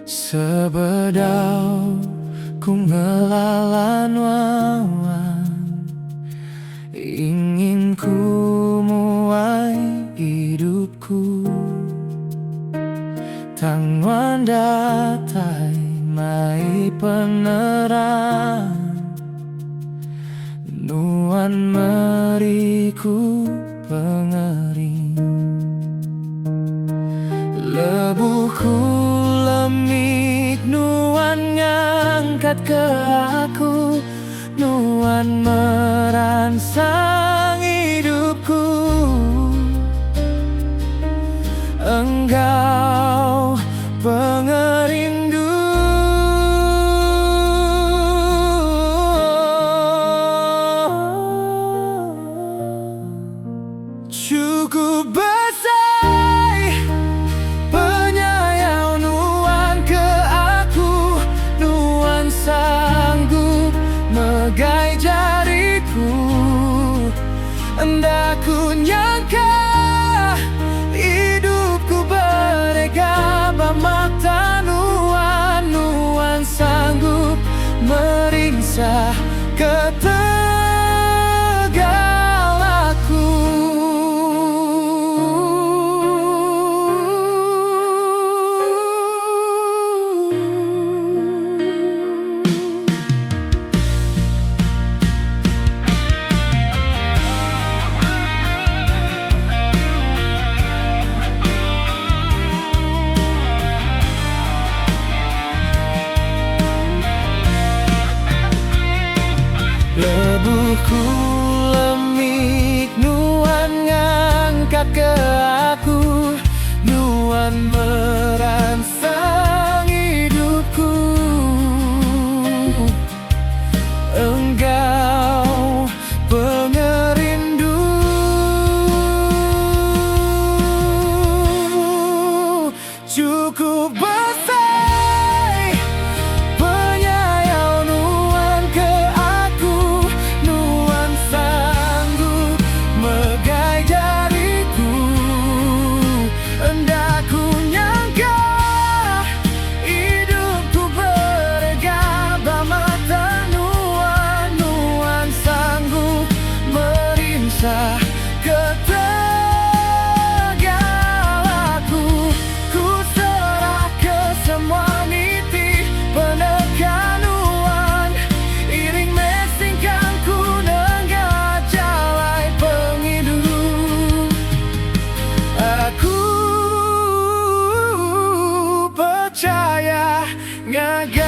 Sebedau ku ngelalan wawan, ingin ku muai hidupku. Tangwan datai mai penerang, nuan meriku pengering. Lebuhku lemik nuan ngangkat ke aku, nuan merangsang hidupku. Engkau pengerindu, cukup besar penyayang nuan ke aku, nuan sanggup megai jariku. Hendak ku nyangka hidupku beregaba mata nuan, nuan sanggup meringsah ketegalaku. Lebuhku lemik nuan ngangkat ke aku, nuan merangsang hidupku. Engkau pengerindu, cukup besar penyayang nuan ke aku, nuan sanggup megai jariku. Hendak ku nyangka hidupku beregaba mata nuan, nuan sanggup meringsah ketegalaku. Ku serah ke semua niti penekan nuan, iring mesingkan ku nenggak jalai pengidu. Aku percaya ngagai